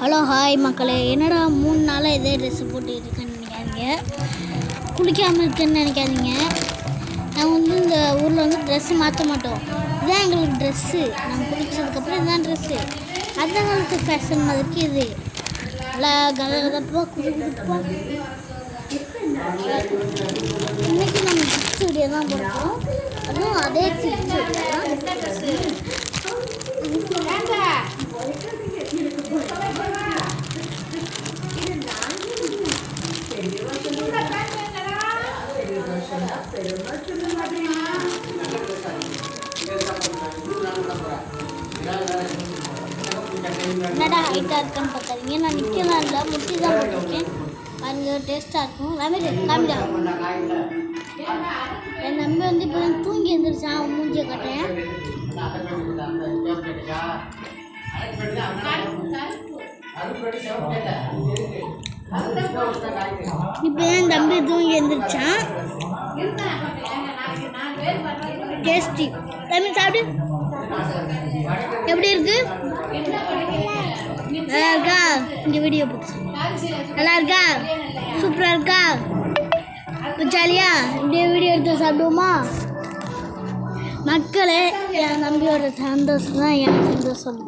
Hello hi மக்களே, என்னடா 3 நாளாக இதே ட்ரெஸ்ஸு போட்டு இருக்கேன்னு நினைக்காதீங்க, குளிக்காமல் இருக்கேன்னு நினைக்காதீங்க. நாங்கள் இந்த ஊரில் ட்ரெஸ்ஸு மாற்ற மாட்டோம். இதுதான் எங்களுக்கு ட்ரெஸ்ஸு. நாங்கள் குளித்ததுக்கப்புறம் இதுதான் ட்ரெஸ்ஸு. அந்த காலத்து ஃபேஷன் மாதிரிக்கு இது நல்லா கதகதப்பாக குளிப்போம். இன்றைக்கி நம்ம கிட்ஸ் வீடியோ தான் போடுறோம். அதுவும் அதே கிட்ஸ் வீடியோ தான். என்னடா ஹைட்டாக இருக்குன்னு பார்த்தாதீங்க, நான் நிற்கலாம் இல்லை, முட்டி தான் போட்டிருக்கேன். பாருங்க, டேஸ்ட்டாக இருக்கும். காமிடா என் தம்பி இப்போ தான் தூங்கி எழுந்திரிச்சான். மூஞ்சியை கட்டேன். இப்போ என் தம்பி தூங்கி எழுந்திரிச்சான். டேஸ்டி. தம்பி சாப்பிடு. எப்படி இருக்கு? நல்லா இருக்கா? இந்த வீடியோ போட்டு நல்லா இருக்கா? சூப்பராக இருக்கா? இப்போ ஜாலியா இப்படியே வீடியோ எடுத்து சாப்பிடுவோமா? மக்களே, என் தம்பியோட சந்தோஷம் தான் என் சந்தோஷம்.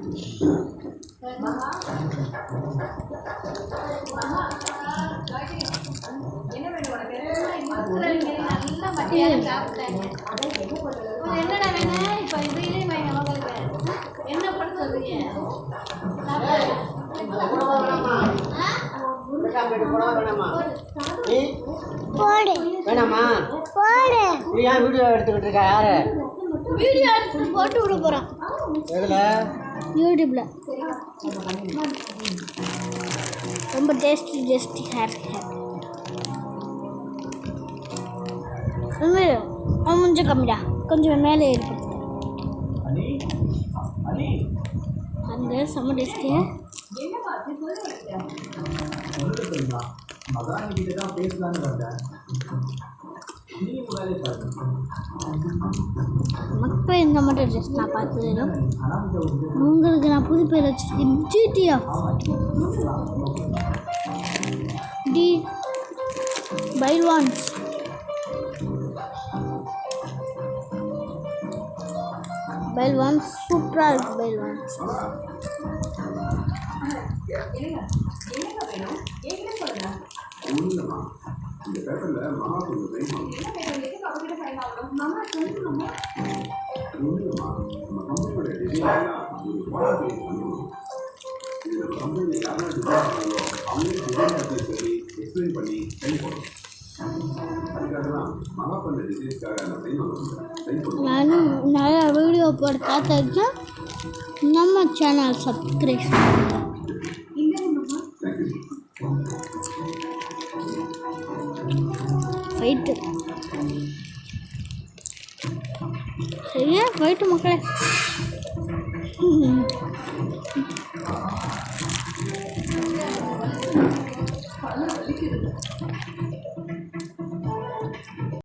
வீடியோ எடுத்துக்கிட்டு இருக்கா? யாரு வீடியோ எடுத்து போட்டு விட போகிறான்? யூடியூப்ல. ரொம்ப டேஸ்டி ஹேர் கொஞ்சம் கம்மிடா, கொஞ்சம் மேலே ஏற்படுத்த அந்த செம்ம டேஸ்டியா. மக்கள் இந்த மட்டும் ட்ரெஸ் நான் பார்த்தது உங்களுக்கு நான் புது பேர் வச்சுருக்கேன். GTF D பைல்வான்ஸ். பைல்வான்ஸ் சூப்பராக இருக்குது. பைல்வான்ஸ் நானும் நிறையா வீடியோ போட காத்திருக்கேன். நம்ம சேனல் சப்ஸ்கிரைப் பண்ணுங்க. ஃபைட்டு சரியா? ஃபைட்டு மக்களே.